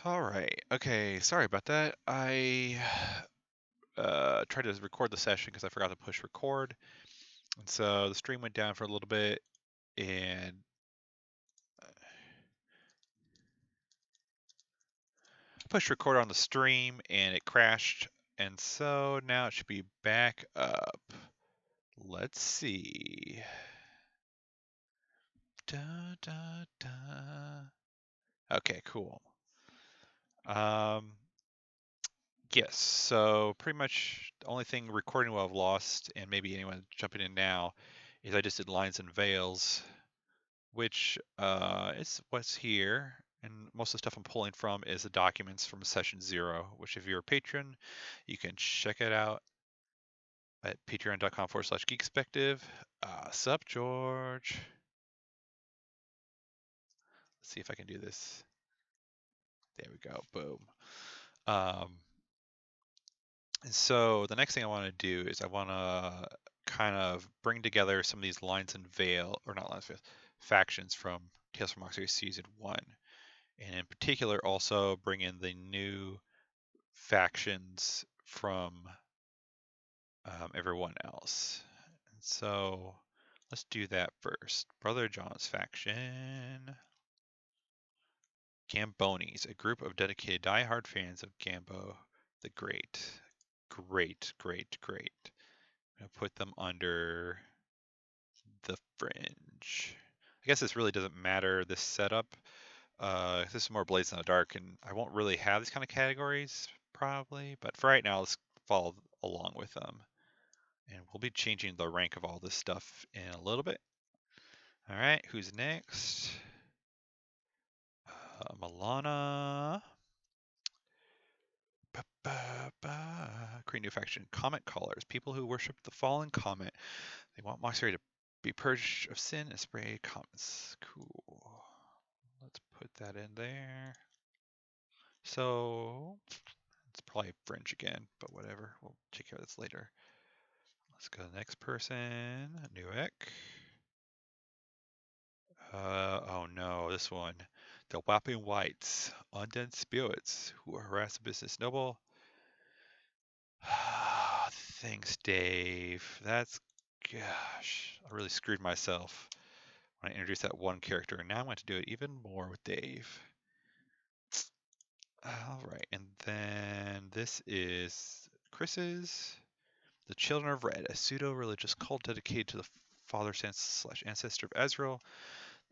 All right. Okay. Sorry about that. I tried to record the session because I forgot to push record, and so the stream went down for a little bit, and pushed record on the stream, and it crashed, and so now it should be back up. Let's see. Da da da. Okay. Cool. Um. Yes. So pretty much the only thing recording will have lost, and maybe anyone jumping in now, is I just did lines and veils, which is what's here. And most of the stuff I'm pulling from is the documents from session 0, which if you're a patron, you can check it out at patreon.com/geekspective. Sup, George? Let's see if I can do this. There we go. Boom. Um, and so the next thing I want to do is I want to kind of bring together some of these lines and veil, or not lines, veil, factions from Tales from Mauxferry Season 1. And in particular, also bring in the new factions from everyone else. And so let's do that first. Brother John's faction. Gambonis, a group of dedicated die-hard fans of Gambo the Great. Great. I'm going to put them under the Fringe. I guess this really doesn't matter, this setup. This is more Blades in the Dark, and I won't really have these kind of categories, probably, but for right now, let's follow along with them. And we'll be changing the rank of all this stuff in a little bit. All right, who's next? Milana. Create new faction. Comet Callers. People who worship the fallen comet. They want Mauxferry to be purged of sin and spray comets. Cool. Let's put that in there. So it's probably Fringe again, but whatever. We'll take care of this later. Let's go to the next person. Newek. Oh no, this one. The Whopping Whites, undead spirits who harass a business noble. Thanks, Dave. Gosh, I really screwed myself when I introduced that one character, and now I'm going to do it even more with Dave. All right, and then this is Chris's. The Children of Red, a pseudo-religious cult dedicated to the father/ancestor of Ezreal.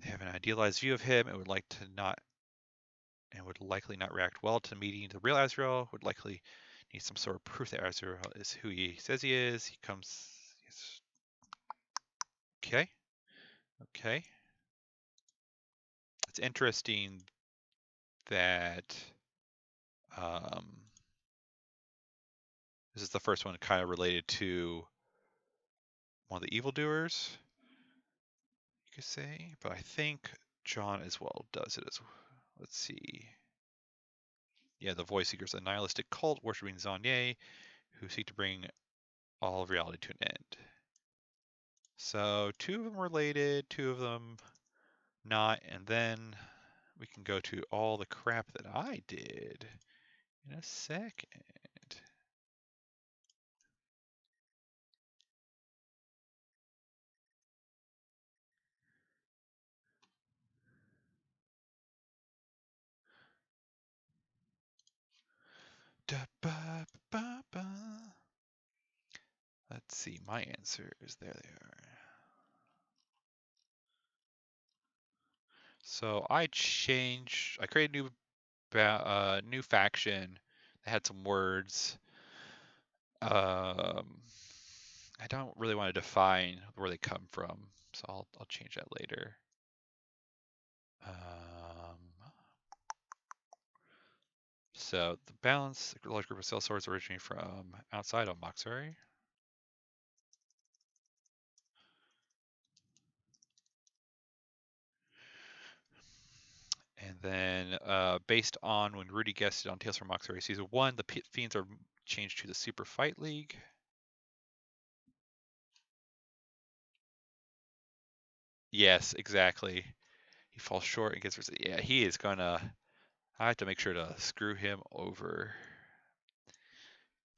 They have an idealized view of him and would likely not react well to meeting the real Ezreal. Would likely need some sort of proof that Ezreal is who he says he is. He comes. Okay. It's interesting that this is the first one kind of related to one of the evildoers, you could say, but I think John as well does it as well. Let's see. Yeah, the Voice Seekers, a nihilistic cult worshipping Zanye, who seek to bring all of reality to an end. So 2 of them related, 2 of them not, and then we can go to all the crap that I did in a second. Let's see, my answers. There they are. So I created a new faction that had some words. I don't really want to define where they come from, so I'll change that later. So the balance, a large group of cell swords originating from outside of Mauxferry. And then based on when Rudy guested on Tales from Mauxferry Season 1, the Pit Fiends are changed to the Super Fight League. Yes, exactly. He falls short and gets... Yeah, he is gonna... I have to make sure to screw him over.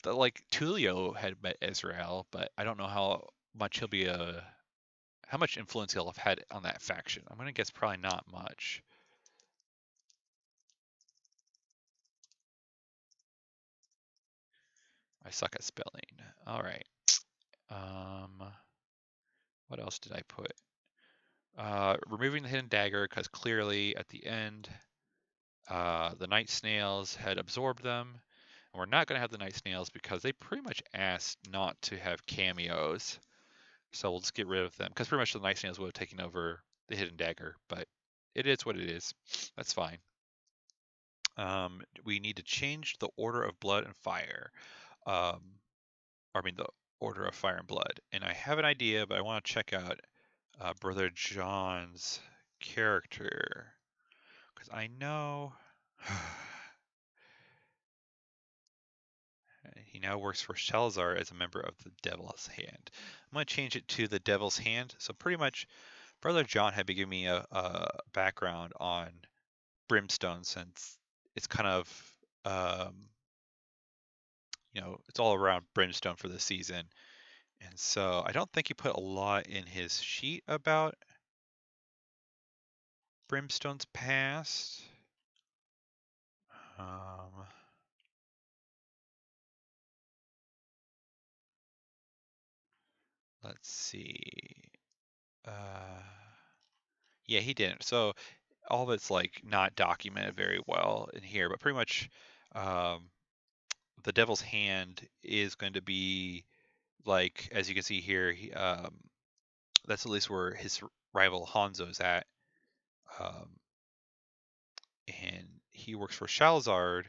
Like Tulio had met Ezreal, but I don't know how much he'll be how much influence he'll have had on that faction. I'm gonna guess probably not much. I suck at spelling. All right. What else did I put? Removing the hidden dagger because clearly at the end, the night snails had absorbed them. And we're not gonna have the night snails because they pretty much asked not to have cameos. So we'll just get rid of them because pretty much the night snails would have taken over the hidden dagger, but it is what it is. That's fine. We need to change the order of blood and fire. Um, I mean the order of fire and blood. And I have an idea, but I want to check out Brother John's character because I know he now works for Shalzar as a member of the Devil's Hand. I'm going to change it to the Devil's Hand. So pretty much, Brother John had been giving me a background on Brimstone since it's kind of it's all around Brimstone for the season. And so I don't think he put a lot in his sheet about Brimstone's past. Let's see. Yeah, he didn't. So all of it's like not documented very well in here, but pretty much um, the Devil's Hand is going to be like, as you can see here, that's at least where his rival Hanzo's at. Um, and he works for Shalzard,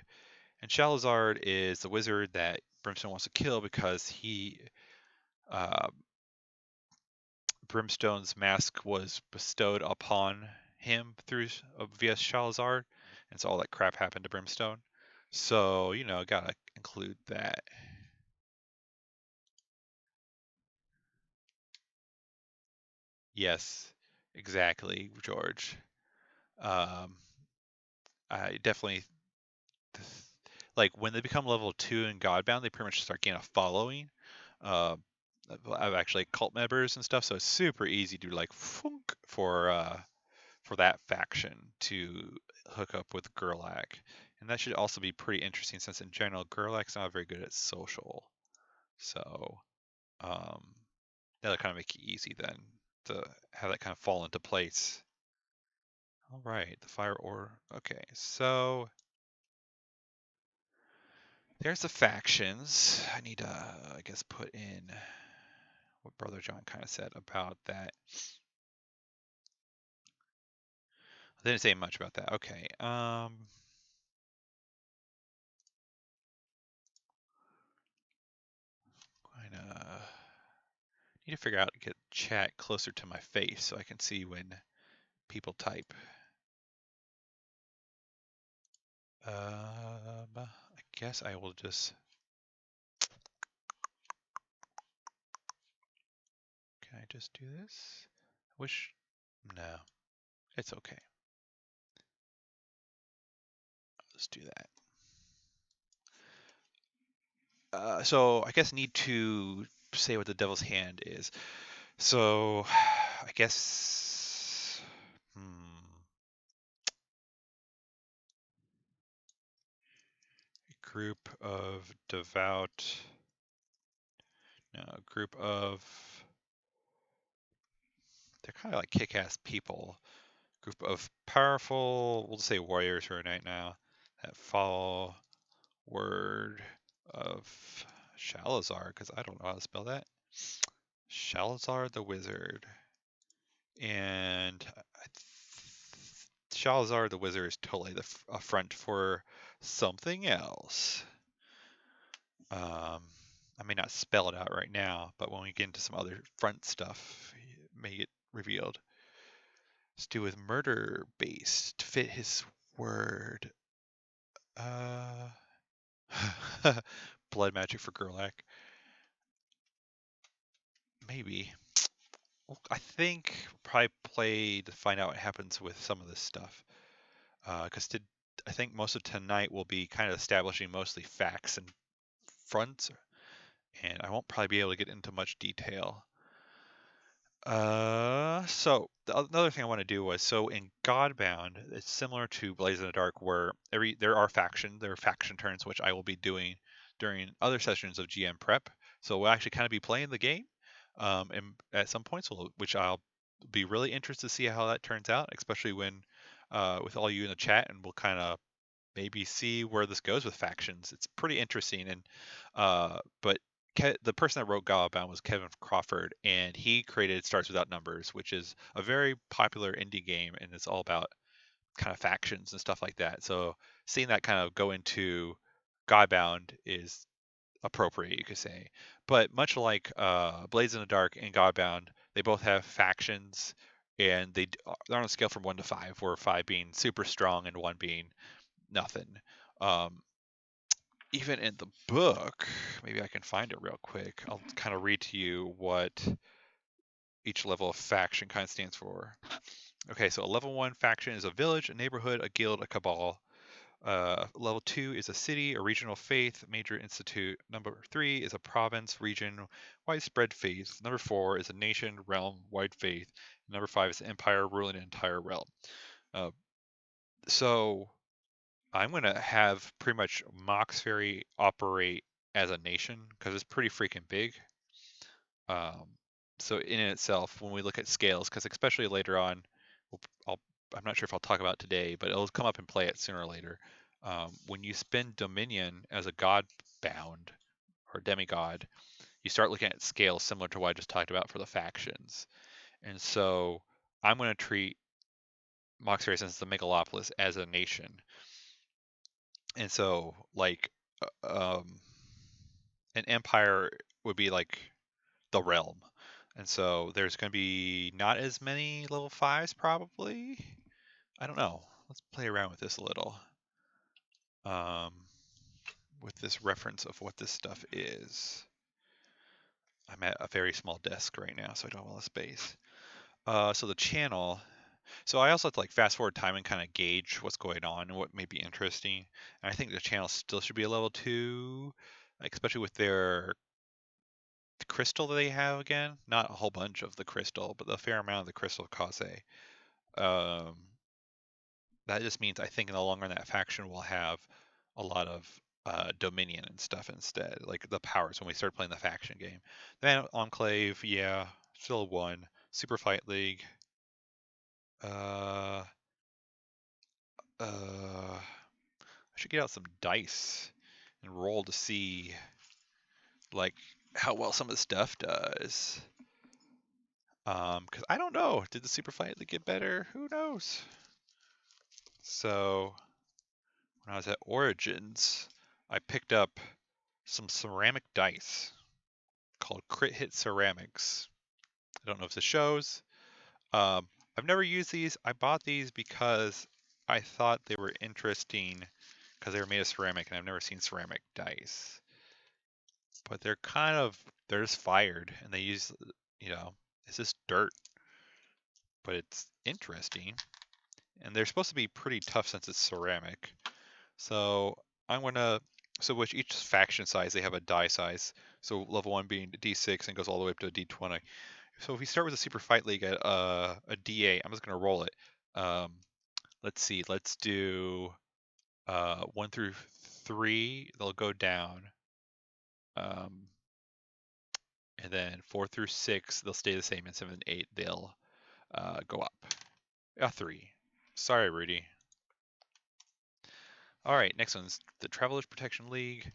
and Shalzard is the wizard that Brimstone wants to kill because uh, Brimstone's mask was bestowed upon him through via Shalzard, and so all that crap happened to Brimstone. So gotta include that. Yes, exactly, George. Um, I definitely like when they become level 2 in Godbound, they pretty much start getting a following uh, of actually cult members and stuff. So it's super easy to like for that faction to hook up with Gerlach, and that should also be pretty interesting since in general Gerlach's not very good at social. So um, that'll kind of make it easy then to have that kind of fall into place. All right, the fire order. Okay, so there's the factions. I need to, I guess, put in what Brother John kind of said about that. I didn't say much about that. Okay. Kinda need to figure out to get chat closer to my face so I can see when people type. I guess I will just. Can I just do this? I wish. No, it's okay. I'll just do that. So I guess need to say what the Devil's Hand is. So I guess. A group of devout. No, a group of. They're kind of like kick-ass people. Group of powerful, we'll just say warriors right now, that follow word of Shalazar, because I don't know how to spell that. Shalazar the Wizard. And Shalazar the Wizard is totally a front for something else. I may not spell it out right now, but when we get into some other front stuff, it may get revealed. Let's do with murder base to fit his word. Blood magic for Gerlach. Maybe. Well, I think probably play to find out what happens with some of this stuff. Because did I think most of tonight will be kind of establishing mostly facts and fronts, and I won't probably be able to get into much detail. So another thing I want to do was, so in Godbound, it's similar to Blaze in the Dark, where there are faction turns, which I will be doing during other sessions of GM prep. So we'll actually kind of be playing the game, and at some points, which I'll be really interested to see how that turns out, especially when with all you in the chat, and we'll kind of maybe see where this goes with factions. It's pretty interesting, and but the person that wrote Godbound was Kevin Crawford, and he created Starts Without Numbers, which is a very popular indie game, and it's all about kind of factions and stuff like that. So seeing that kind of go into Godbound is appropriate, you could say. But much like Blades in the Dark and Godbound, they both have factions, and they're on a scale from 1 to 5, where 5 being super strong and 1 being nothing. Um, Even in the book, maybe I can find it real quick. I'll kind of read to you what each level of faction kind of stands for. Okay, so a level 1 faction is a village, a neighborhood, a guild, a cabal. Level 2 is a city, a regional faith, major institute. Number 3 is a province, region, widespread faith. Number 4 is a nation, realm, wide faith. Number 5 is an empire ruling an entire realm. So I'm going to have pretty much Mauxferry operate as a nation because it's pretty freaking big. Um, so in itself, when we look at scales, because especially later on, I'm not sure if I'll talk about it today, but it'll come up and play it sooner or later. When you spend Dominion as a god bound or demigod, you start looking at scales similar to what I just talked about for the factions. And so I'm going to treat Mauxferry, since the megalopolis, as a nation. And so, like, an empire would be like the realm. And so there's going to be not as many level 5s, probably. I don't know. Let's play around with this a little. With this reference of what this stuff is. I'm at a very small desk right now, so I don't have a lot of space. So the channel. So I also have to like fast forward time and kind of gauge what's going on and what may be interesting. And I think the channel still should be a level 2, especially with their crystal that they have again. Not a whole bunch of the crystal, but a fair amount of the crystal cause. That just means I think in the long run that faction will have a lot of dominion and stuff instead, like the powers when we start playing the faction game. Then Enclave, yeah, still 1. Super Fight League. I should get out some dice and roll to see like how well some of the stuff does. Because I don't know. Did the Super Fight League get better? Who knows? So when I was at Origins, I picked up some ceramic dice called Crit Hit Ceramics. I don't know if this shows. I've never used these. I bought these because I thought they were interesting because they were made of ceramic, and I've never seen ceramic dice. But they're just fired, and they use, it's just dirt. But it's interesting. And they're supposed to be pretty tough since it's ceramic. So with each faction size, they have a die size. So level 1 being D6 and goes all the way up to a D20. So if we start with a Super Fight League at a D8, I'm just going to roll it. Let's see. Let's do 1 through 3. They'll go down. And then 4 through 6, they'll stay the same. And 7 and 8, they'll go up. 3. Sorry, Rudy. All right, next one's the Travelers Protection League.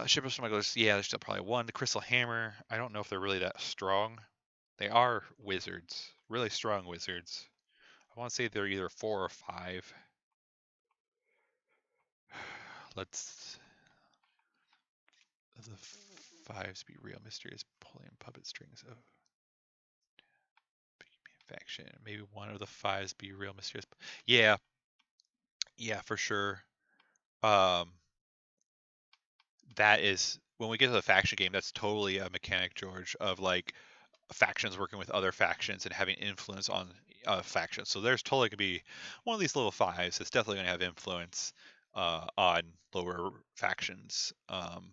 Shipper Smugglers, yeah, there's still probably 1. The Crystal Hammer, I don't know if they're really that strong. They are wizards, really strong wizards. I want to say they're either 4 or 5. Let's... The 5s be real mysterious, pulling puppet strings of faction. Maybe 1 of the 5s be real mysterious. Yeah, for sure. That is, when we get to the faction game, that's totally a mechanic, George, of like factions working with other factions and having influence on factions. So there's totally gonna be one of these level 5s that's definitely gonna have influence on lower factions. But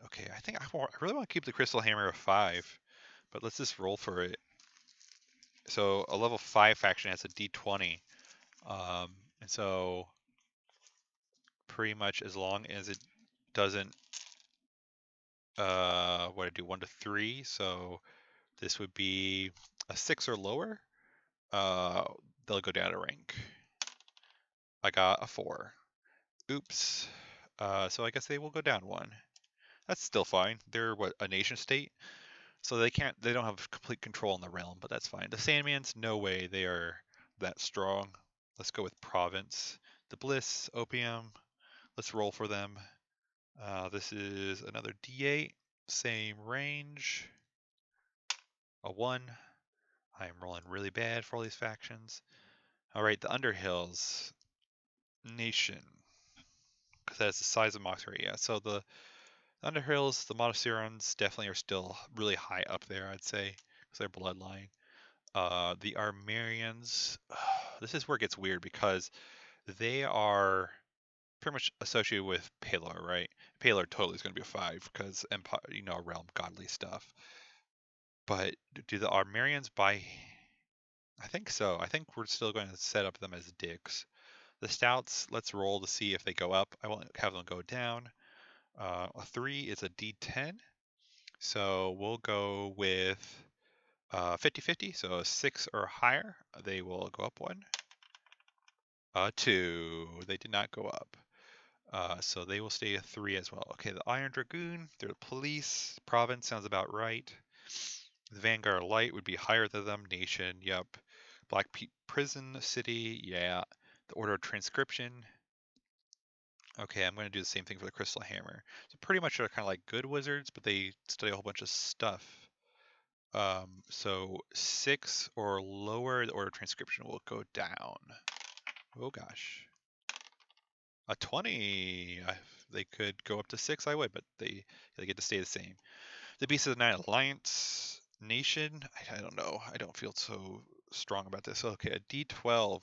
okay, I think I really want to keep the Crystal Hammer of 5, but let's just roll for it. So a level 5 faction has a D20, and so pretty much as long as it doesn't, what I do, 1 to 3, so this would be a 6 or lower, they'll go down a rank. I got a 4. Oops. So I guess they will go down 1. That's still fine. They're what, a nation state? So they don't have complete control in the realm, but that's fine. The Sandmans, no way they are that strong. Let's go with province. The Bliss, Opium, let's roll for them. This is another D8, same range. A 1. I am rolling really bad for all these factions. All right, the Underhills, nation, because that's the size of Mauxferry. Yeah, so the Underhills, the Montesirons definitely are still really high up there, I'd say, because they're bloodline. The Armerians, this is where it gets weird because they are pretty much associated with Palor, right? Palor totally is going to be a 5 because Empire, realm, godly stuff. But do the Armerians buy? I think so. I think we're still going to set up them as digs. The Stouts, let's roll to see if they go up. I won't have them go down. A 3 is a D10. So we'll go with 50-50. So a 6 or higher, they will go up 1. 2, they did not go up. So they will stay a 3 as well. Okay, the Iron Dragoon, they're the police. Province sounds about right. The Vanguard Light would be higher than them. Nation, yep. Black Prison City, yeah. The Order of Transcription. Okay, I'm going to do the same thing for the Crystal Hammer. So pretty much they're kind of like good wizards, but they study a whole bunch of stuff. So 6 or lower, the Order of Transcription will go down. Oh gosh. A 20. If they could go up to 6, I would, but they get to stay the same. The Beast of the Night Alliance Nation. I don't know. I don't feel so strong about this. Okay, a D12.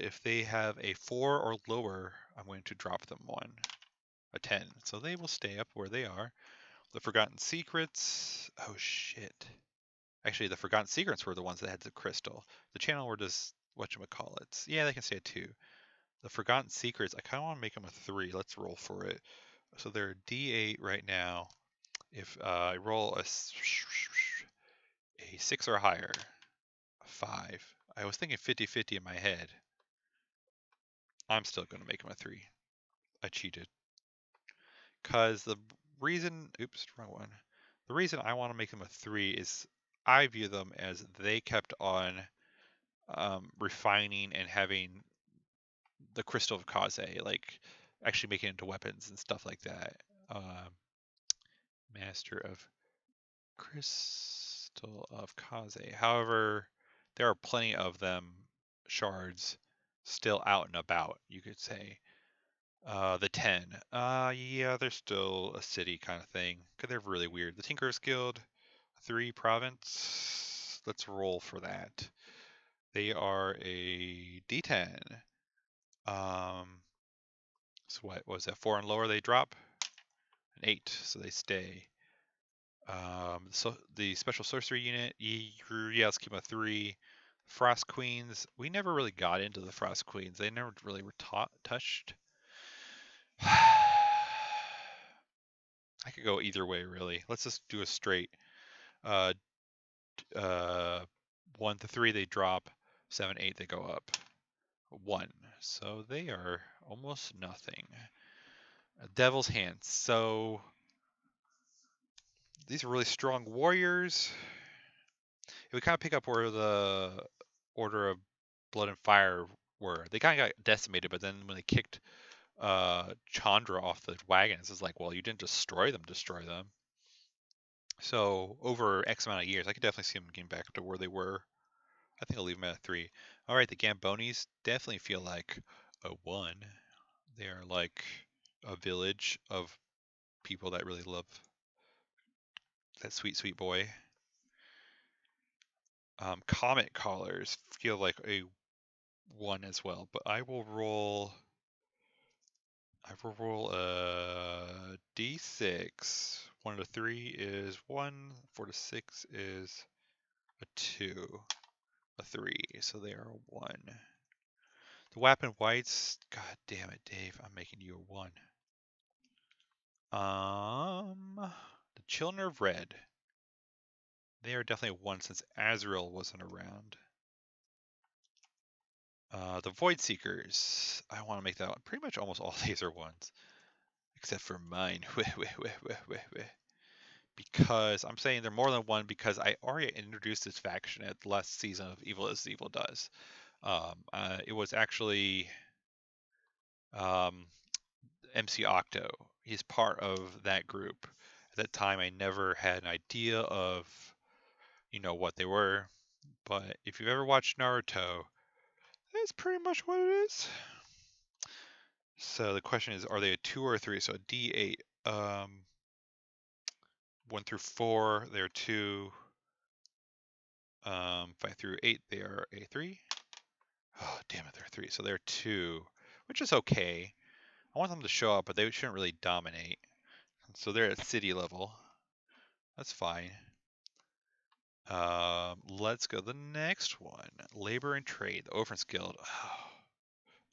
If they have a 4 or lower, I'm going to drop them 1. A 10. So they will stay up where they are. The Forgotten Secrets. Oh shit. Actually, the Forgotten Secrets were the ones that had the crystal. The channel were just whatchamacallits. Yeah, they can stay at 2. The Forgotten Secrets, I kind of want to make them a 3. Let's roll for it. So they're D8 right now. If I roll a 6 or higher, a 5. I was thinking 50-50 in my head. I'm still going to make them a 3. I cheated. Because the reason, oops, wrong one. The reason I want to make them a 3 is I view them as they kept on refining and having the Crystal of Kaze, like actually making it into weapons and stuff like that. Master of Crystal of Kaze. However, there are plenty of them shards still out and about, you could say. The 10. Yeah, they're still a city kind of thing. Cause they're really weird. The Tinker's Guild, 3 province. Let's roll for that. They are a D10. So what was that? 4 and lower, they drop. An 8, so they stay. So the special sorcery unit, yeah, let's keep them a 3. Frost Queens, we never really got into the Frost Queens. They never really were touched. I could go either way, really. Let's just do a straight. Uh, 1 to 3, they drop. 7, 8, they go up. 1. So they are almost nothing. Devil's Hands. So these are really strong warriors. If we kind of pick up where the Order of Blood and Fire were, they kind of got decimated, but then when they kicked Chandra off the wagons, it's like, well, you didn't destroy them. So over X amount of years, I could definitely see them getting back to where they were. I think I'll leave them at a 3. All right, the Gambonis definitely feel like a 1. They are like a village of people that really love that sweet, sweet boy. Comet collars feel like a 1 as well, but I will roll a d6. 1 to 3 is 1, 4 to 6 is a 2, a 3, so they are a 1. The Wapping Whites, god damn it, Dave, I'm making you a 1. The Children of Red, they are definitely a 1 since Azrael wasn't around. The Void Seekers, I want to make that one. Pretty much almost all these are 1s, except for mine. Because I'm saying they're more than 1 because I already introduced this faction at the last season of Evil as Evil Does. It was actually MC Octo. He's part of that group. At that time, I never had an idea of, what they were. But if you've ever watched Naruto, that's pretty much what it is. So the question is, are they a 2 or a 3? So a D8. 1 through 4, they're 2. 5 through 8, they are a 3. Oh, damn it, they're 3. So they're 2, which is okay. I want them to show up, but they shouldn't really dominate. So they're at city level. That's fine. Let's go to the next one. Labor and Trade, the Orphans Guild.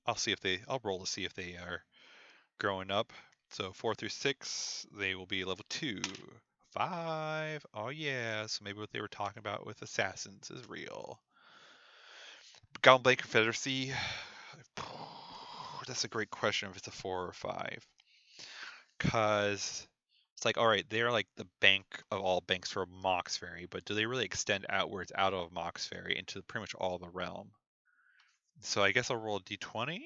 I'll roll to see if they are growing up. So 4 through 6, they will be level 2. 5, oh yeah, so maybe what they were talking about with assassins is real. Goblin Blade Confederacy, that's a great question if it's a 4 or 5. Because it's like, all right, they're like the bank of all banks for Mauxferry, but do they really extend outwards out of Mauxferry into pretty much all the realm? So I guess I'll roll a d20,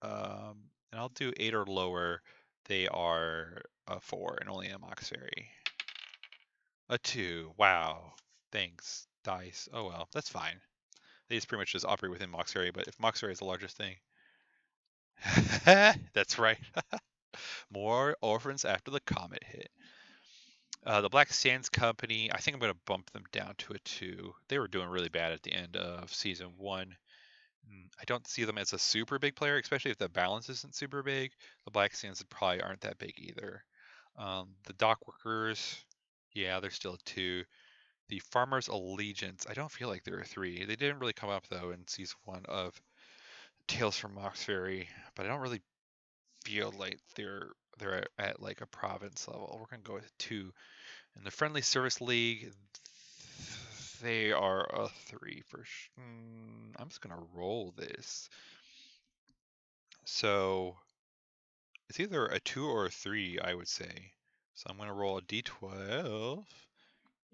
and I'll do 8 or lower. They are a 4 and only a Mauxferry. A 2, wow, thanks, dice. Oh well, that's fine. They just pretty much just operate within Mauxferry, but if Mauxferry is the largest thing, that's right. More orphans after the comet hit. The Black Sands Company, I think I'm going to bump them down to a 2. They were doing really bad at the end of season 1. I don't see them as a super big player, especially if the balance isn't super big. The Black Sands probably aren't that big either. The Dock Workers, yeah, they're still a 2. The Farmers Allegiance, I don't feel like they're a 3. They didn't really come up though in season 1 of Tales from Mauxferry, but I don't really feel like they're at like a province level. We're gonna go with 2. In the Friendly Service League, they are a 3 for sure. I'm just gonna roll this. So it's either a 2 or a 3, I would say. So I'm gonna roll a d12,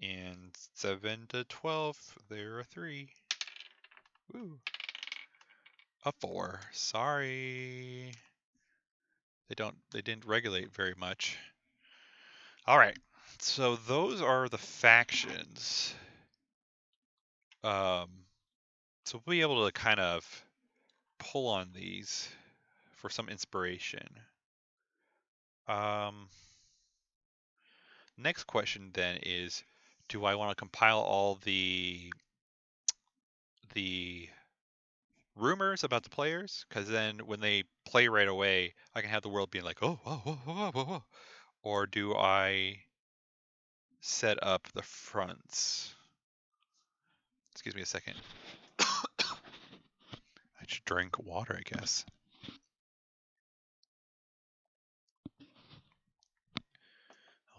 and 7 to 12, they're a 3. Woo. A 4. Sorry. They didn't regulate very much. All right. So those are the factions. So we'll be able to kind of pull on these for some inspiration. Next question then is, do I want to compile all the rumors about the players? Because then when they play right away, I can have the world being like, oh, oh, oh, oh, oh, oh. Or do I set up the fronts? Excuse me a second. I should drink water, I guess.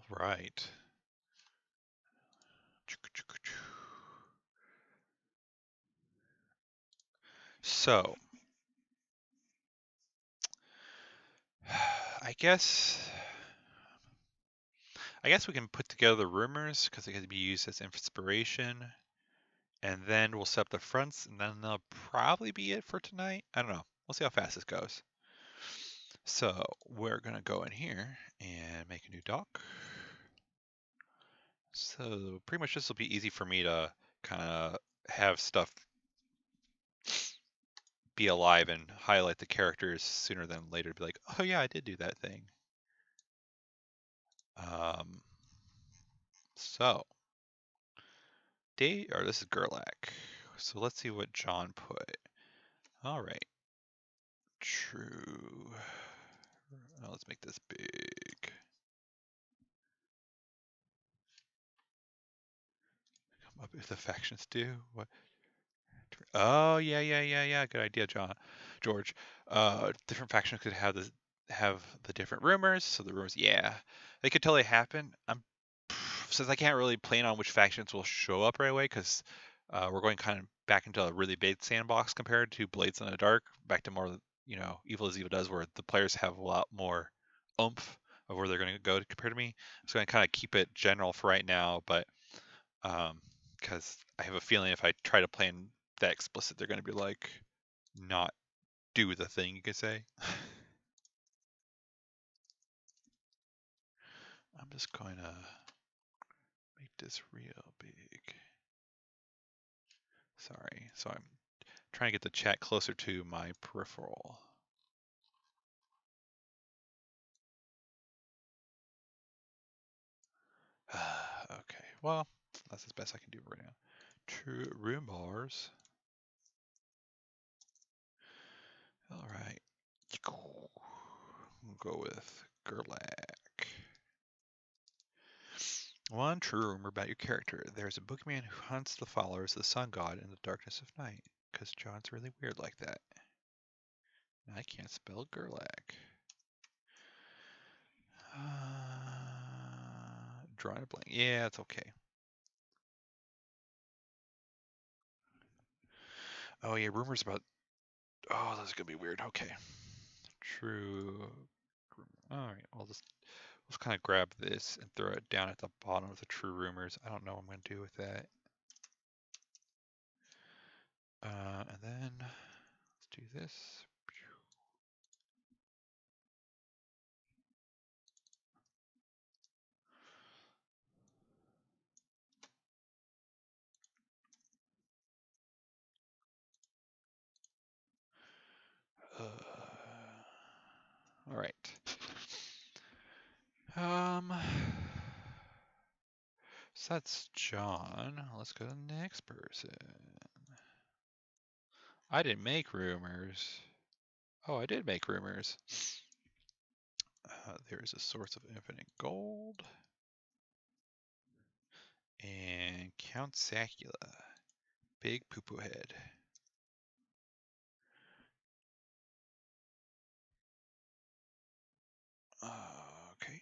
All right. So, I guess we can put together the rumors because they can be used as inspiration, and then we'll set up the fronts, and then that'll probably be it for tonight. I don't know. We'll see how fast this goes. So we're gonna go in here and make a new doc. So pretty much this will be easy for me to kind of have stuff be alive and highlight the characters sooner than later to be like, oh yeah, I did do that thing. So or this is Gerlach. So let's see what John put. All right. True. Oh, let's make this big. Come up if the factions do. What? Oh, yeah. Good idea, George. Different factions could have the different rumors. So the rumors, yeah, they could totally happen. Since I can't really plan on which factions will show up right away, because we're going kind of back into a really big sandbox compared to Blades in the Dark, back to more, Evil as Evil does, where the players have a lot more oomph of where they're going to go compared to me. So I'm going to kind of keep it general for right now, but because I have a feeling if I try to plan that explicit, they're going to be like, not do the thing, you could say. I'm just going to make this real big. Sorry. So I'm trying to get the chat closer to my peripheral. Okay, well, that's as best I can do right now. True room bars. All right. We'll go with Gerlach. One true rumor about your character. There's a boogeyman who hunts the followers of the sun god in the darkness of night. Because John's really weird like that. I can't spell Gerlach. Drawing a blank. Yeah, it's okay. Oh yeah, rumors about. Oh, that's gonna be weird. Okay. True. All right. Let's kind of grab this and throw it down at the bottom of the true rumors. I don't know what I'm gonna do with that. And then let's do this. All right. So that's John. Let's go to the next person. I didn't make rumors. Oh, I did make rumors. There's a source of infinite gold. And Count Sacula. Big poo-poo head. Okay.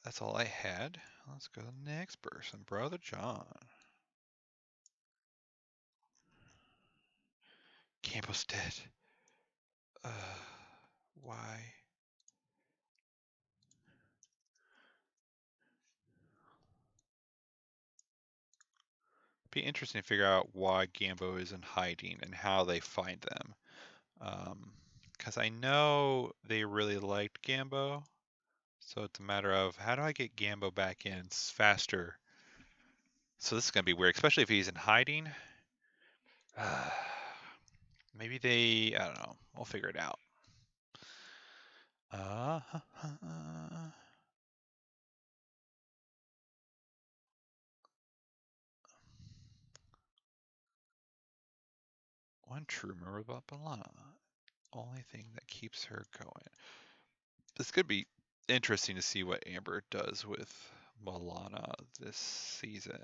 That's all I had. Let's go to the next person. Brother John. Campos dead. Why? Be interesting to figure out why Gambo is in hiding and how they find them. Because I know they really liked Gambo. So it's a matter of how do I get Gambo back in faster? So this is going to be weird, especially if he's in hiding. Maybe they, I don't know. We'll figure it out. One true rumor about Balana. Only thing that keeps her going. This could be interesting to see what Amber does with Balana this season.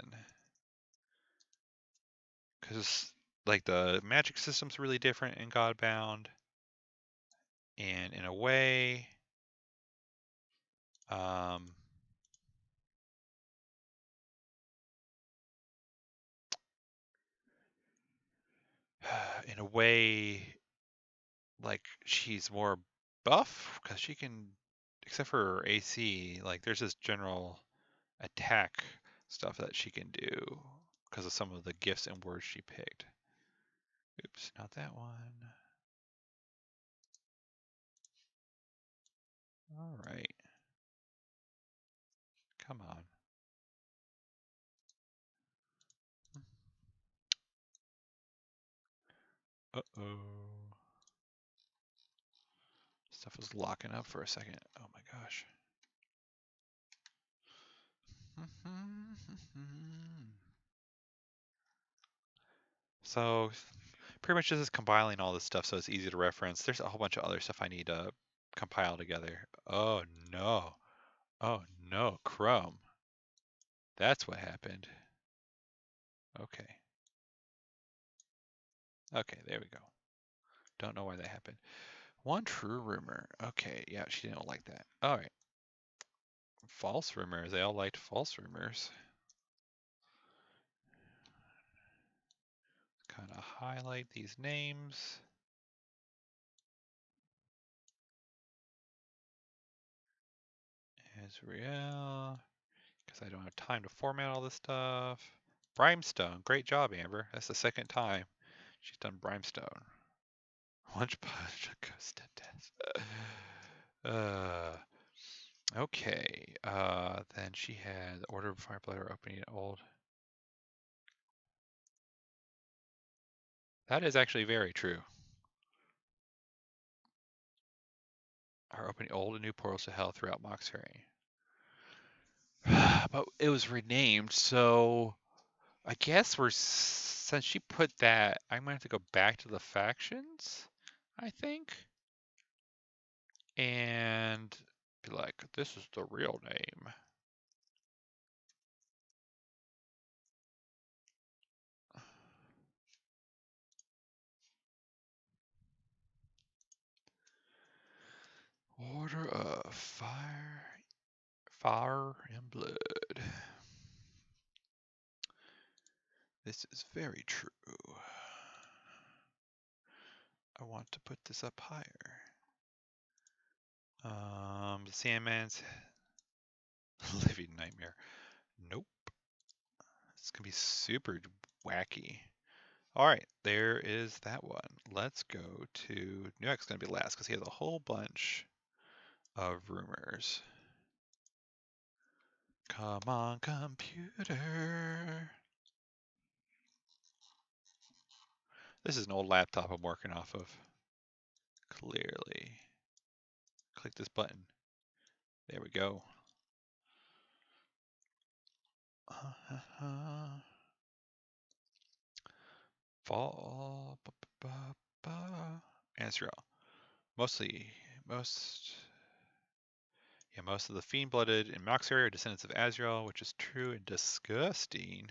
Because, like, the magic system's really different in Godbound. And in a way, in a way, like, she's more buff because she can, except for her AC, like, there's this general attack stuff that she can do because of some of the gifts and words she picked. Oops, not that one. All right. Come on. Uh-oh. Stuff was locking up for a second. Oh my gosh. So pretty much this is compiling all this stuff so it's easy to reference. There's a whole bunch of other stuff I need to compile together. Oh no. Oh no, Chrome. That's what happened. Okay. Okay, there we go. Don't know why that happened. One true rumor. Okay, yeah, she didn't like that. All right. False rumors. They all liked false rumors. Kind of highlight these names. Israel. Because I don't have time to format all this stuff. Brimstone. Great job, Amber. That's the second time she's done Brimstone. Lunch punch goes to death. Okay. Then she had Order of Fireblood opening old. That is actually very true. Are opening old and new portals to hell throughout Mauxferry. But it was renamed, so I guess since she put that, I'm gonna have to go back to the factions, I think, and be like, this is the real name. Order of Fire and Blood. This is very true. I want to put this up higher. The Sandman's Living Nightmare. Nope. It's gonna be super wacky. All right, there is that one. Let's go to Newek's gonna be last because he has a whole bunch of rumors. Come on, computer. This is an old laptop I'm working off of. Clearly. Click this button. There we go. Fall. Answer all. Most of the fiend-blooded in Mauxferry are descendants of Azrael, which is true and disgusting.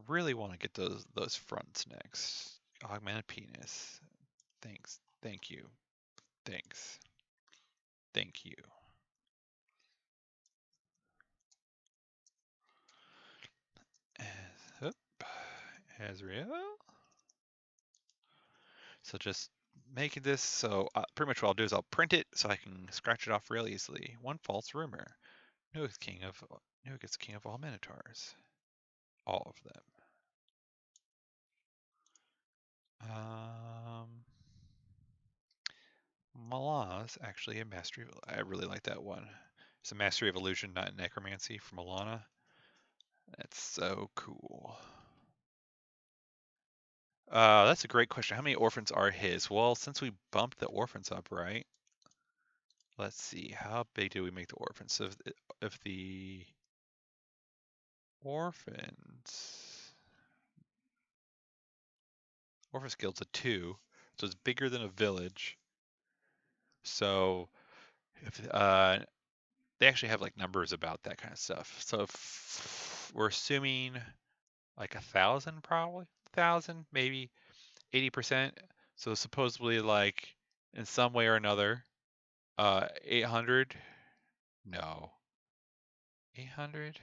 Really want to get those fronts next. Augmented penis. Thanks. Thank you. Thanks. Thank you. Azrael. So just making this so pretty much what I'll do is I'll print it so I can scratch it off real easily. One false rumor. Nuke is king of all minotaurs. All of them. Malana's actually a mastery. I really like that one. It's a mastery of illusion, not necromancy from Malana. That's so cool. That's a great question. How many orphans are his? Well, since we bumped the orphans up, right? Let's see. How big did we make the orphans? So if the orphans guild's a 2, so it's bigger than a village. So if they actually have like numbers about that kind of stuff. So if we're assuming like 1,000, probably 1,000, maybe 80%. So supposedly like in some way or another, 800. No, 800,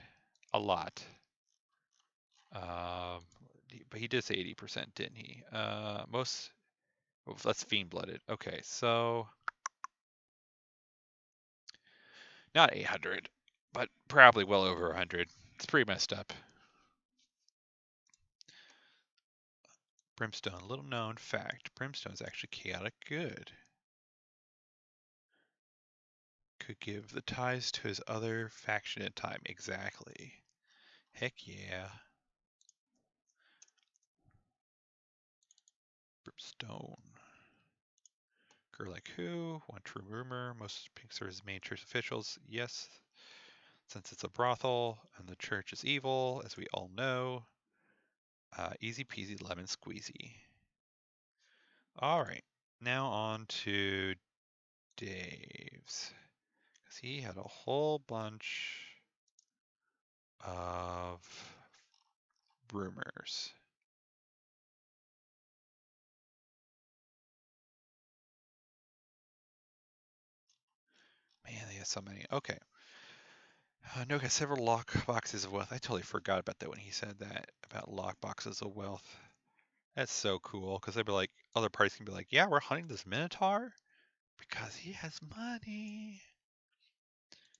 a lot. Um, but he did say 80%, didn't he? That's fiend blooded. Okay, so not 800, but probably well over 100. It's pretty messed up. Brimstone, little known fact. Brimstone is actually chaotic good. Could give the ties to his other faction in time. Exactly. Heck yeah. Brimstone. Girl like who? One true rumor. Most pink serves main church officials. Yes, since it's a brothel and the church is evil, as we all know. Easy peasy lemon squeezy. All right, now on to Dave's. Because he had a whole bunch of rumors. Man, they have so many. Okay. No, got several lock boxes of wealth. I totally forgot about that when he said that about lock boxes of wealth. That's so cool because they'd be like, other parties can be like, yeah, we're hunting this Minotaur because he has money.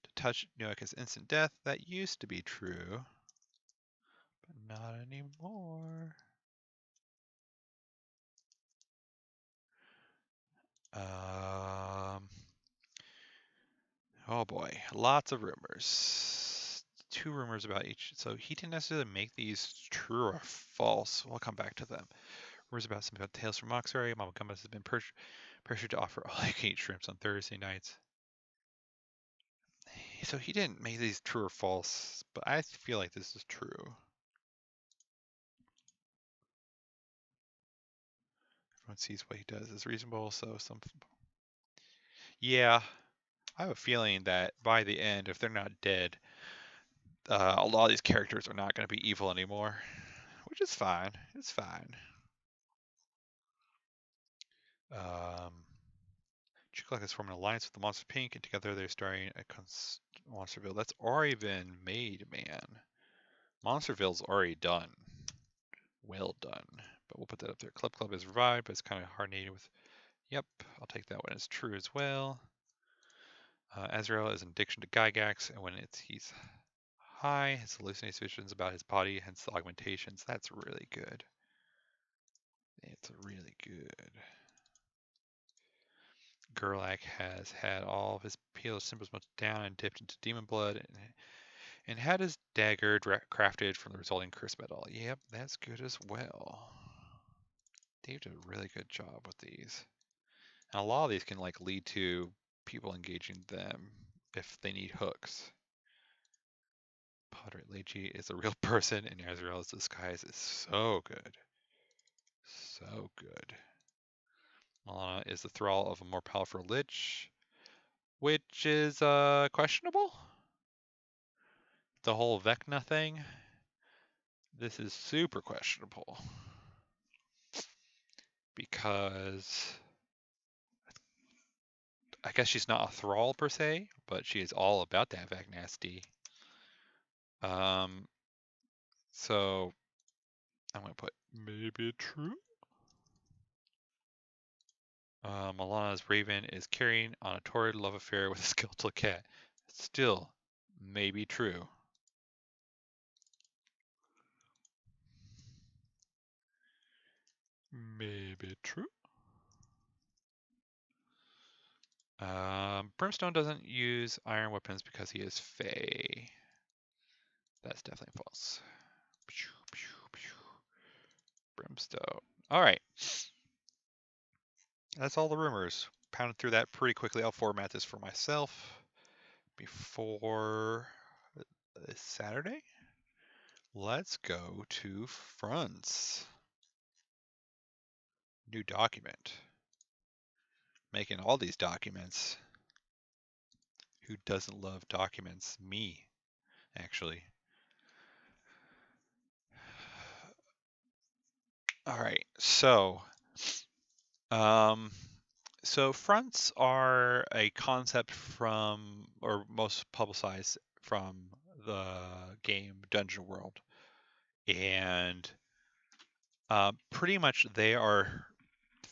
To touch Noaka's instant death, that used to be true, but not anymore. Oh boy, lots of rumors. 2 rumors about each. So he didn't necessarily make these true or false. We'll come back to them. Rumors about some about Tales from Mauxferry. Mama Gummas has been pressured to offer all you can eat shrimps on Thursday nights. So he didn't make these true or false, but I feel like this is true. Everyone sees what he does is reasonable, so some. Yeah, I have a feeling that by the end, if they're not dead, a lot of these characters are not going to be evil anymore, which is fine. It's fine. Chiclock is forming an alliance with the Monster Pink, and together they're starring a Monsterville. That's already been made, man. Monsterville's already done. Well done. But we'll put that up there. Club is revived, but it's kind of hard needed with. Yep, I'll take that one as true as well. Azrael is an addiction to Gygax, and when he's high, his hallucinates visions about his body, hence the augmentations. That's really good. It's really good. Gerlach has had all of his peel symbols melted down and dipped into demon blood, and had his dagger crafted from the resulting curse metal. Yep, that's good as well. Dave did a really good job with these. And a lot of these can like lead to people engaging them if they need hooks. Padre Leiji is a real person, and Azrael's disguise is so good. So good. Milana is the thrall of a more powerful lich, which is questionable. The whole Vecna thing. This is super questionable because I guess she's not a thrall per se, but she is all about that Vecnasty. So I'm gonna put maybe true. Milana's Raven is carrying on a torrid love affair with a skeletal cat. Still, maybe true. Maybe true. Brimstone doesn't use iron weapons because he is Fey. That's definitely false. Brimstone. All right. That's all the rumors. Pounded through that pretty quickly. I'll format this for myself before Saturday. Let's go to fronts. New document. Making all these documents. Who doesn't love documents? Me, actually. All right, so fronts are a concept from, or most publicized from the game Dungeon World, and pretty much they are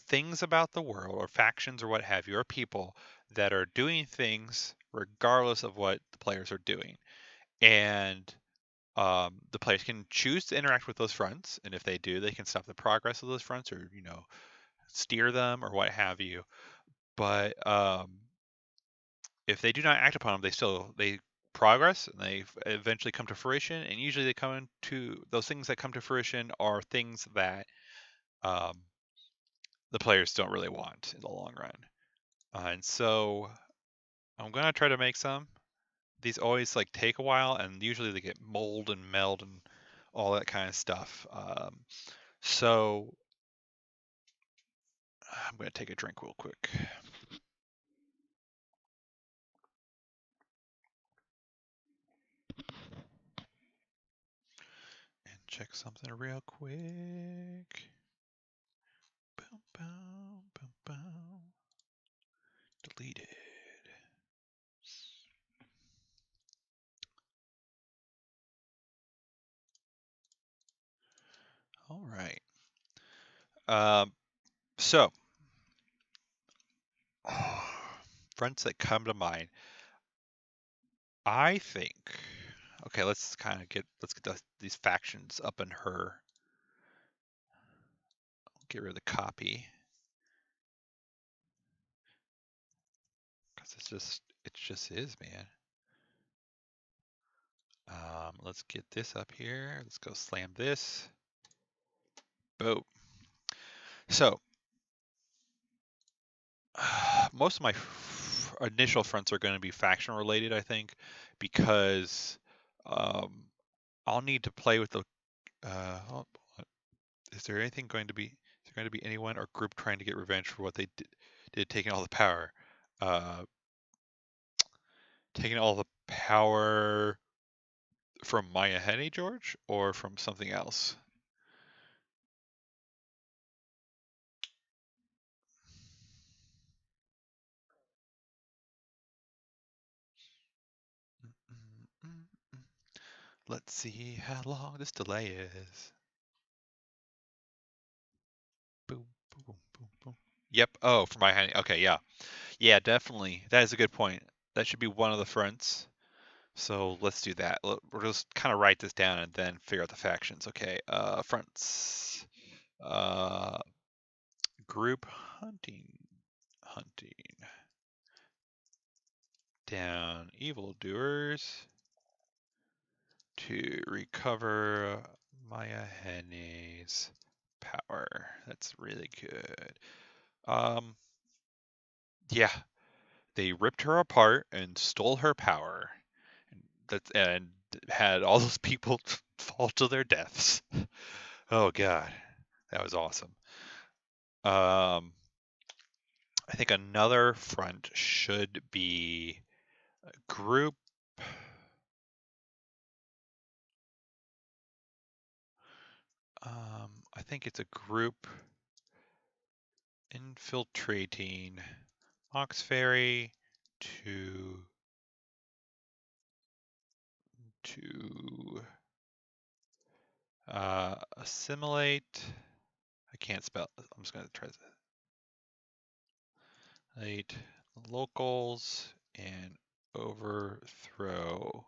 things about the world, or factions, or what have you, or people that are doing things regardless of what the players are doing, and the players can choose to interact with those fronts, and if they do, they can stop the progress of those fronts, or steer them, or what have you. But if they do not act upon them, they progress, and they eventually come to fruition. And usually, they come into those things that come to fruition are things that the players don't really want in the long run. And so I'm gonna try to make some. These always like take a while, and usually they get mold and meld and all that kind of stuff. So I'm gonna take a drink real quick and check something real quick. Boom, boom, boom, boom. Deleted. All right. So fronts that come to mind. I think. Okay, let's get these factions up in her. Get rid of the copy because it just is, man. Let's get this up here. Let's go slam this. Boom. So most of my initial fronts are going to be faction related, I think, because um, I'll need to play with the. Is there anything going to be? Is there going to be anyone or group trying to get revenge for what they did taking all the power? Uh, taking all the power from Maya Henny, George, or from something else? Let's see how long this delay is. Boom, boom, boom, boom. Yep. Oh, for my honey. Okay, yeah. Yeah, definitely. That is a good point. That should be one of the fronts. So let's do that. We'll just kind of write this down and then figure out the factions. Okay. Fronts. Uh, group hunting down evildoers to recover Maya Henne's power. That's really good. Um, yeah, they ripped her apart and stole her power, and had all those people fall to their deaths. Oh God, that was awesome. Um, I think another front should be a group. I think it's a group infiltrating Mauxferry to to assimilate. I can't spell. I'm just gonna try to assimilate locals and overthrow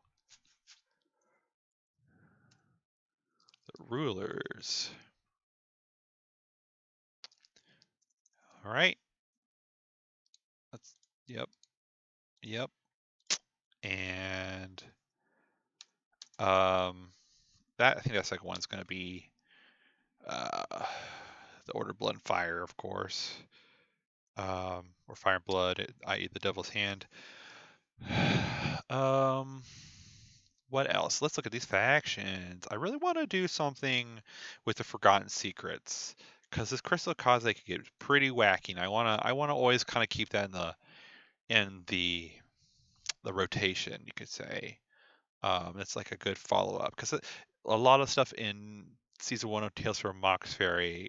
the rulers. All right. That's yep, yep. And that I think that second one's gonna be uh, the Order Blood and Fire, of course, or Fire and Blood, i.e., the Devil's Hand. um, what else? Let's look at these factions. I really want to do something with the Forgotten Secrets because this Crystal Kaze could get pretty wacky. And I wanna always kind of keep that in the rotation, you could say. It's like a good follow up because a lot of stuff in season one of Tales from Mauxferry,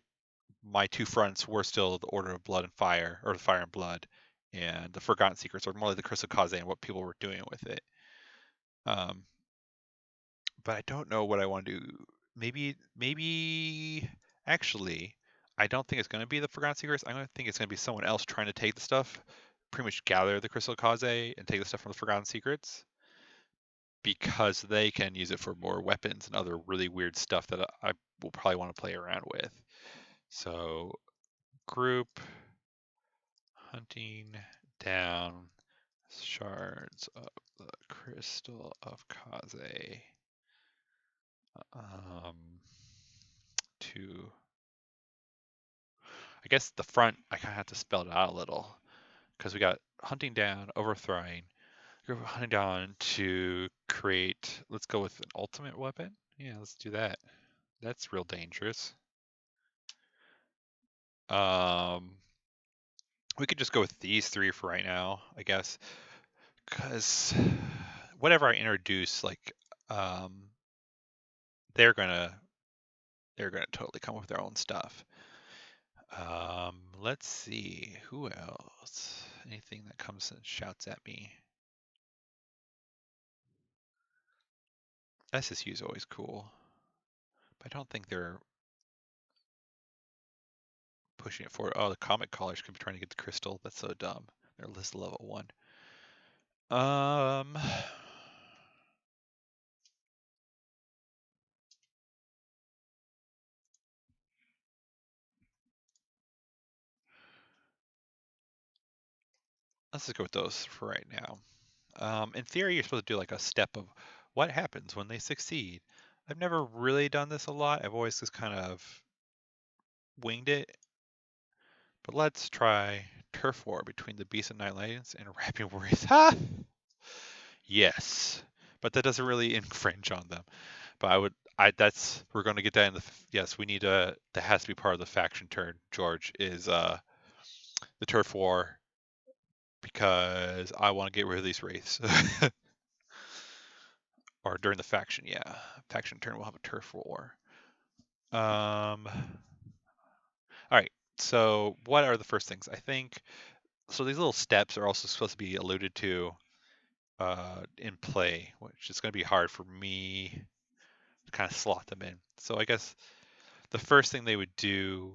my two fronts were still the Order of Blood and Fire, or the Fire and Blood, and the Forgotten Secrets, or more like the Crystal Kaze and what people were doing with it. Um, but I don't know what I want to do. Maybe actually, I don't think it's going to be the Forgotten Secrets. I think it's going to be someone else trying to take the stuff, pretty much gather the Crystal Kaze and take the stuff from the Forgotten Secrets because they can use it for more weapons and other really weird stuff that I will probably want to play around with. So group hunting down shards of the Crystal of Kaze to I guess the front I kind of have to spell it out a little. because we got hunting down, overthrowing. We're hunting down to create. Let's go with an ultimate weapon. Yeah, let's do that. That's real dangerous. Um, we could just go with these three for right now, I guess, because whatever I introduce, like, um, they're gonna totally come up with their own stuff. Let's see who else. Anything that comes and shouts at me. SSU is always cool, but I don't think they're pushing it forward. Oh, the comic collars could be trying to get the crystal. That's so dumb. They're list level 1. Um, let's just go with those for right now. In theory, you're supposed to do like a step of what happens when they succeed. I've never really done this a lot. I've always just kind of winged it. But let's try turf war between the beasts and nightlights and rapping warriors. Ha! Yes, but that doesn't really infringe on them. But that's we're going to get that in the. Yes, we need a. That has to be part of the faction turn. George is the turf war because I want to get rid of these wraiths. Or during the faction, yeah, faction turn we'll have a turf war. All right. So what are the first things? I think so. These little steps are also supposed to be alluded to in play, which is going to be hard for me to kind of slot them in. So I guess the first thing they would do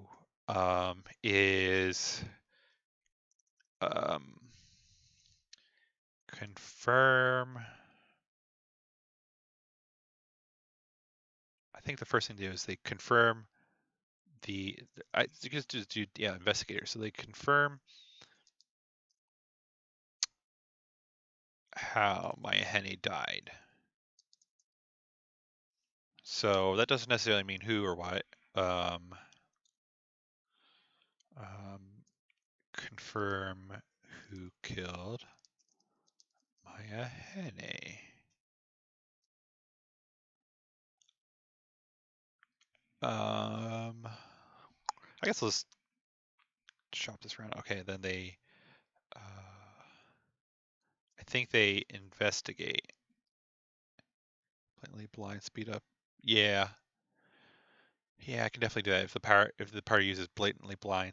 is um, confirm. I think the first thing they do is they confirm I just do yeah, investigators. So they confirm how Maya Henne died. So that doesn't necessarily mean who or what. Um, um, confirm who killed Maya Henne. I guess let's shop this around. Okay, then I think they investigate. Blatantly blind, speed up. Yeah, yeah, I can definitely do that if the party uses blatantly blind,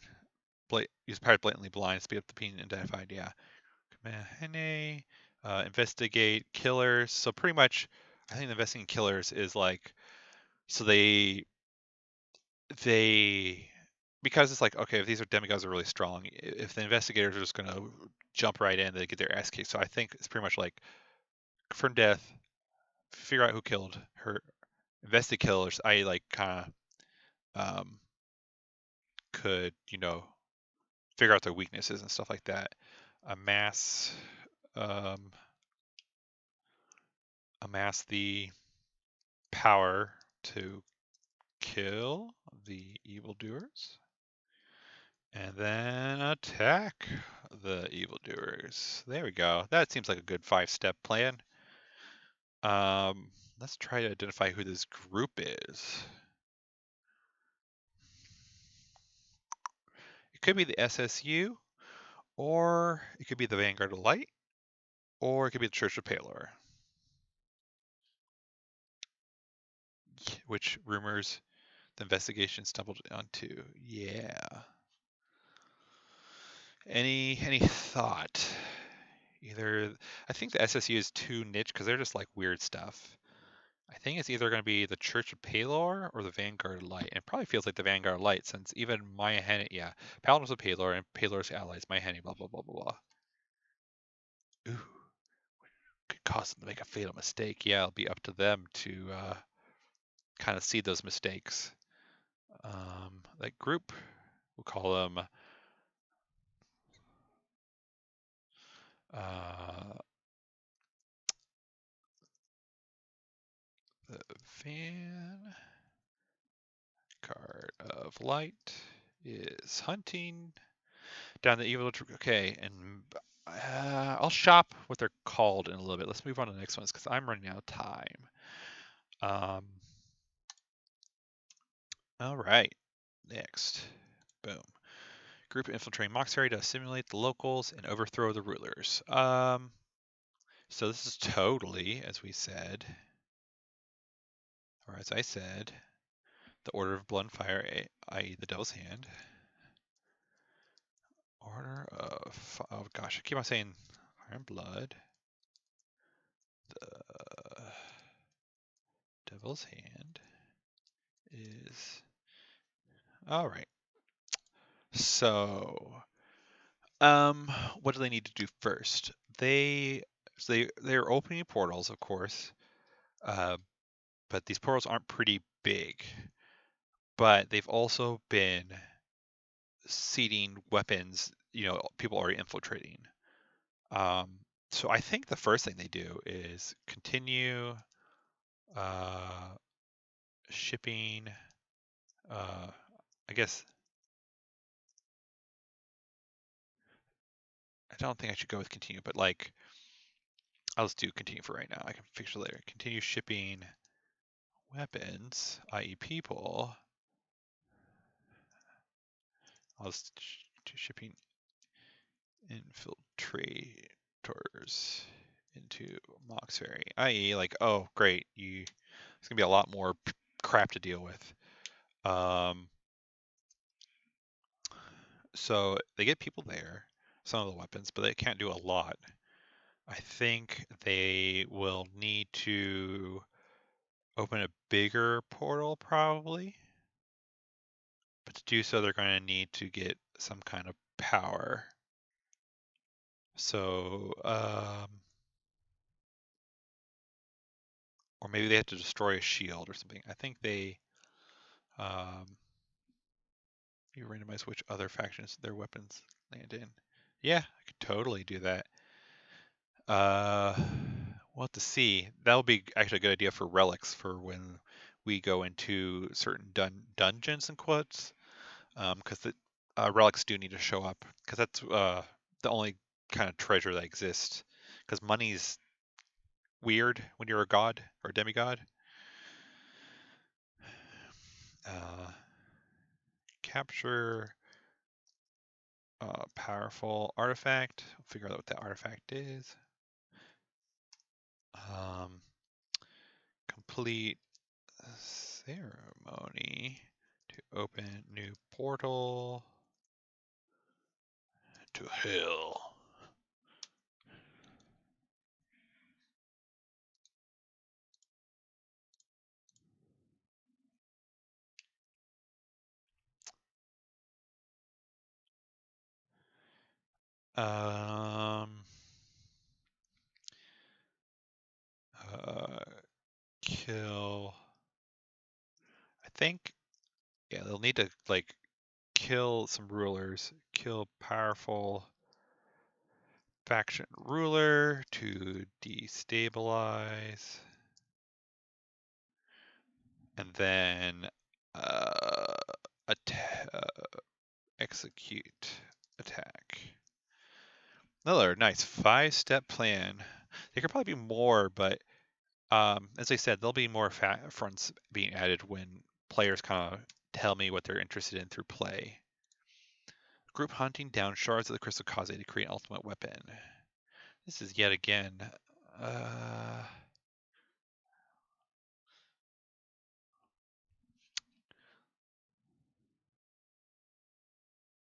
use power blatantly blind, speed up the being identified. Yeah, Henne, investigate killers. So pretty much, I think investigating killers is like so they because it's like okay if these are demigods are really strong if the investigators are just gonna jump right in they get their ass kicked so I think it's pretty much like confirm death figure out who killed her investigate killers I like kind of could figure out their weaknesses and stuff like that amass um, amass the power to kill the evildoers and then attack the evildoers. There we go. That seems like a good 5-step plan. Let's try to identify who this group is. It could be the SSU, or it could be the Vanguard of Light, or it could be the Church of Palor. Which rumors the investigation stumbled onto. Yeah. Any thought? I think the SSU is too niche because they're just like weird stuff. I think it's either going to be the Church of Palor or the Vanguard Light. And it probably feels like the Vanguard Light since even Maya Henne, yeah, Paladins of Palor and Palor's allies, Maya Henne, blah, blah, blah, blah, blah. Ooh, could cause them to make a fatal mistake. Yeah, it'll be up to them to kind of see those mistakes. That group, we'll call them the Vanguard of Light is hunting down the evil. Okay, and I'll shop what they're called in a little bit. Let's move on to the next ones because I'm running out of time. All right, next. Boom. Group infiltrating Mauxferry to assimilate the locals and overthrow the rulers. So this is totally, as we said, or as I said, the Order of Blood and Fire, i.e. the Devil's Hand. Order of, oh gosh, I keep on saying Fire and Blood. The Devil's Hand is, all right. So, what do they need to do first? They're opening portals, of course, but these portals aren't pretty big. But they've also been seeding weapons, people already infiltrating. So I think the first thing they do is continue shipping. I guess I don't think I should go with continue, but like I'll just do continue for right now. I can fix it later. Continue shipping weapons, i.e. people. I'll just do shipping infiltrators into Mauxferry, i.e. like, oh great, it's gonna be a lot more crap to deal with. So they get people there, some of the weapons, but they can't do a lot. I think they will need to open a bigger portal probably. But to do so, they're going to need to get some kind of power. So, or maybe they have to destroy a shield or something. I think they, you randomize which other factions their weapons land in. Yeah, I could totally do that. We'll have to see. That'll be actually a good idea for relics for when we go into certain dungeons and quotes, because the relics do need to show up, because that's the only kind of treasure that exists. Because money's weird when you're a god or a demigod. Capture powerful artifact. Figure out what that artifact is. Complete ceremony to open new portal to hell. Kill. I think, yeah, they'll need to like kill some rulers, kill powerful faction ruler to destabilize, and then execute attack. Another nice 5-step plan. There could probably be more, but as I said, there'll be more fronts being added when players kind of tell me what they're interested in through play. Group hunting down shards of the crystal Kaze to create an ultimate weapon. This is yet again.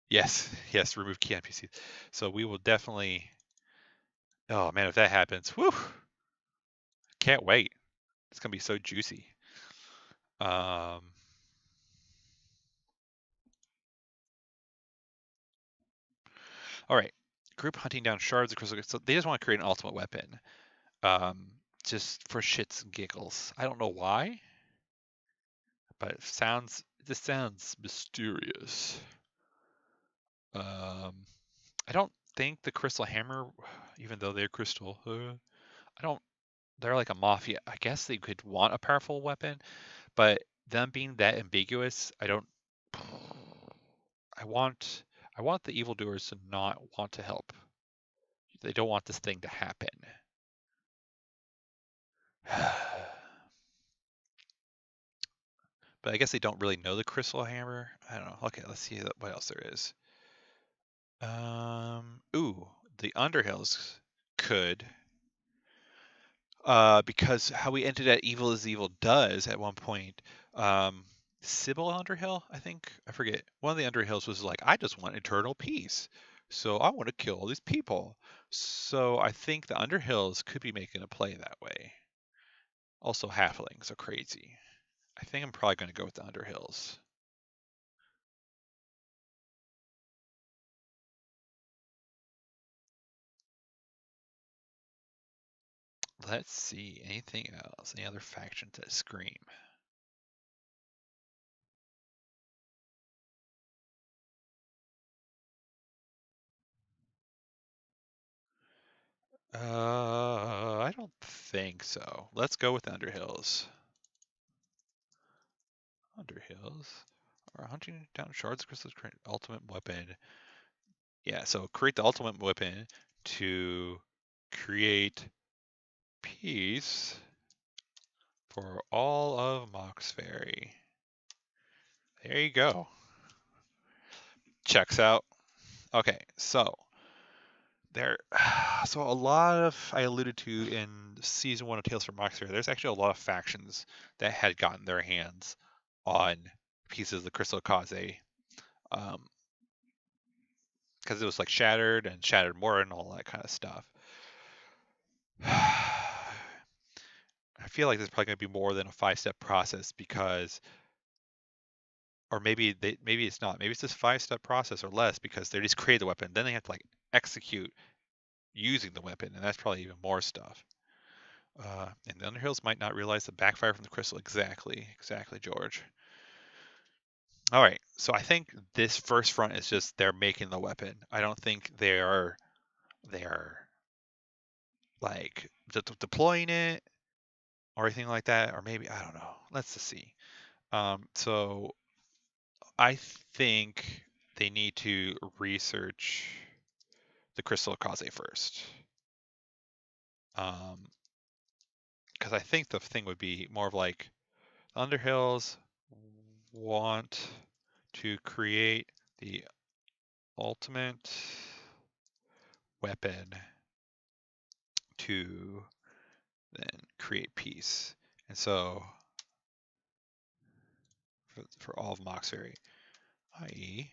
Yes, remove key NPCs. So we will definitely. Oh man, if that happens, whew! Can't wait. It's gonna be so juicy. All right, group hunting down shards of crystal. So they just want to create an ultimate weapon, just for shits and giggles. I don't know why, but this sounds mysterious. I don't think the crystal hammer, even though they're crystal, they're like a mafia. I guess they could want a powerful weapon, but them being that ambiguous, I I want the evildoers to not want to help. They don't want this thing to happen. But I guess they don't really know the crystal hammer. I don't know. Okay, let's see what else there is. Ooh, the Underhills could, because how we ended at Evil is Evil does at one point. Sybil Underhill, I think, I forget. One of the Underhills was like, I just want eternal peace, so I want to kill all these people. So I think the Underhills could be making a play that way. Also, halflings are crazy. I think I'm probably going to go with the Underhills. Let's see. Anything else? Any other factions that scream? I don't think so. Let's go with Underhills. Underhills are hunting down shards of crystals, create ultimate weapon. Yeah, so create the ultimate weapon to create peace for all of Mauxferry. There you go. Checks out. Okay, so there, so a lot of I alluded to in season 1 of Tales from Mauxferry. There's actually a lot of factions that had gotten their hands on pieces of the Crystal Kaze, because it was like Shattered and Shattered More and all that kind of stuff. I feel like there's probably going to be more than a 5-step process because, or maybe it's not. Maybe it's just 5-step process or less because they just create the weapon, then they have to like execute using the weapon, and that's probably even more stuff. And the Underhills might not realize the backfire from the crystal. Exactly, George. All right, so I think this first front is just they're making the weapon. I don't think they're like deploying it or anything like that, or maybe I don't know. Let's just see. So I think they need to research the Crystal Kaze first. Because I think the thing would be more of like Underhills want to create the ultimate weapon to then create peace. And so for all of Mauxferry, i.e.,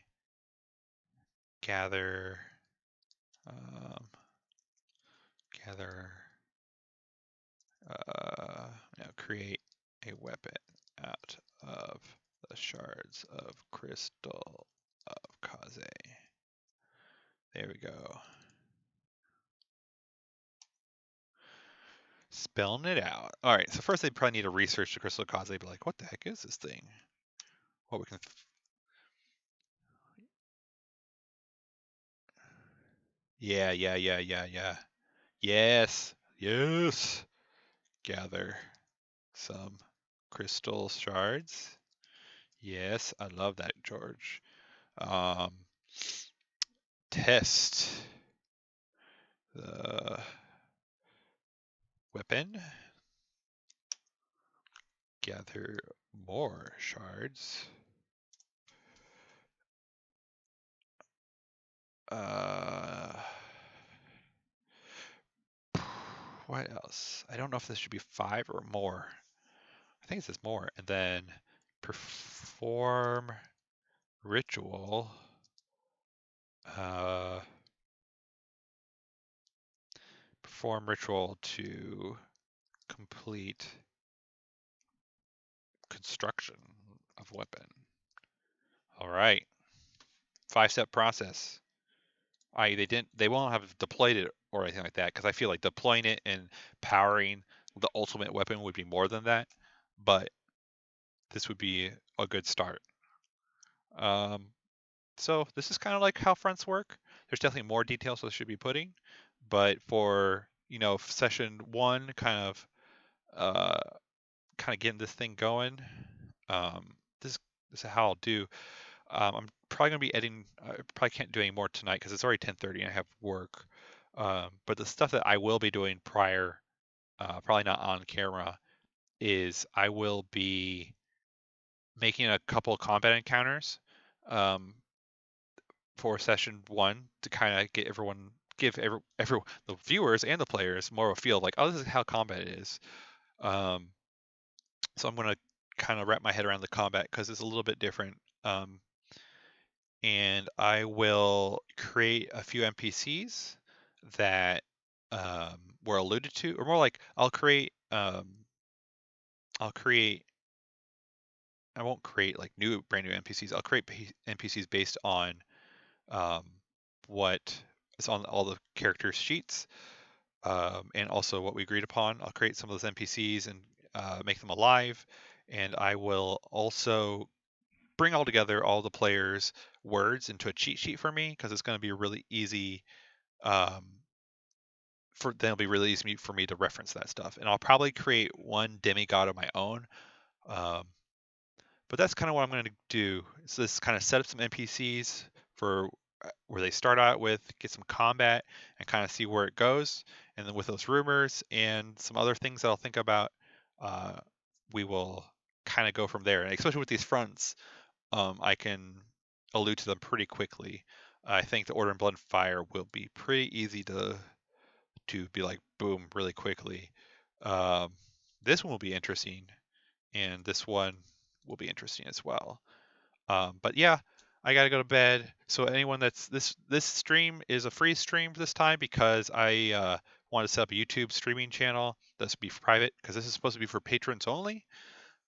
gather, create a weapon out of the shards of crystal of Kaze. There we go. Spelling it out. All right, so first they probably need to research the crystal of Kaze. Be like, what the heck is this thing? What we can. Yeah. Yes. Gather some crystal shards. Yes, I love that, George. Test the weapon. Gather more shards. What else? I don't know if this should be 5 or more. I think it says more. And then perform ritual. Perform ritual to complete construction of weapon. All right. 5-step process. They won't have deployed it or anything like that, because I feel like deploying it and powering the ultimate weapon would be more than that, but this would be a good start. So this is kind of like how fronts work. There's definitely more details I should be putting, but for session 1, kind of getting this thing going, this is how I'll do. I'm probably gonna be editing. I probably can't do any more tonight because it's already 10:30 and I have work. But the stuff that I will be doing prior, probably not on camera, is I will be making a couple combat encounters um, for session 1 to kind of get everyone, give everyone, the viewers and the players, more of a feel of like, oh, this is how combat is. Um, so I'm gonna kind of wrap my head around the combat because it's a little bit different. And I will create a few NPCs that were alluded to, or more like I'll create. I won't create like brand new NPCs. I'll create NPCs based on um, what is on all the characters' sheets, and also what we agreed upon. I'll create some of those NPCs and make them alive, and I will also bring all together all the players' words into a cheat sheet for me because it's going to be really easy. Um, then it'll be really easy for me to reference that stuff, and I'll probably create one demigod of my own. Um, but that's kind of what I'm going to do. So this kind of set up some NPCs for where they start out with, get some combat, and kind of see where it goes. And then with those rumors and some other things that I'll think about, uh, we will kind of go from there. And especially with these fronts, I can allude to them pretty quickly. I think the Order in Blood and Fire will be pretty easy to be like boom really quickly. Um, this one will be interesting, and this one will be interesting as well. But yeah, I gotta go to bed. So anyone that's this stream is a free stream this time because I want to set up a YouTube streaming channel that's be private because this is supposed to be for patrons only.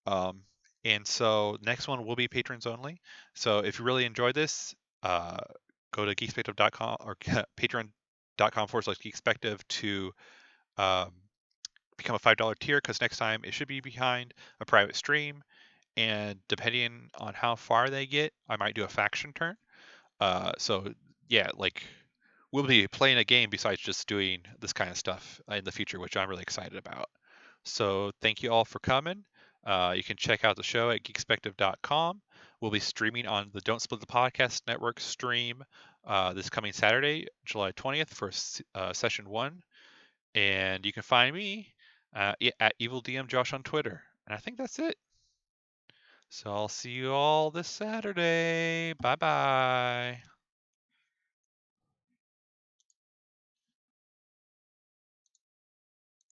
Um, and so next one will be patrons only. So if you really enjoyed this, uh, go to geekspective.com or patreon.com/geekspective to um, become a $5 tier because next time it should be behind a private stream. And depending on how far they get, I might do a faction turn. So yeah, like we'll be playing a game besides just doing this kind of stuff in the future, which I'm really excited about. So thank you all for coming. You can check out the show at geekspective.com. We'll be streaming on the Don't Split the Podcast Network stream this coming Saturday, July 20th for session 1. And you can find me at Evil DM Josh on Twitter. And I think that's it. So I'll see you all this Saturday. Bye bye.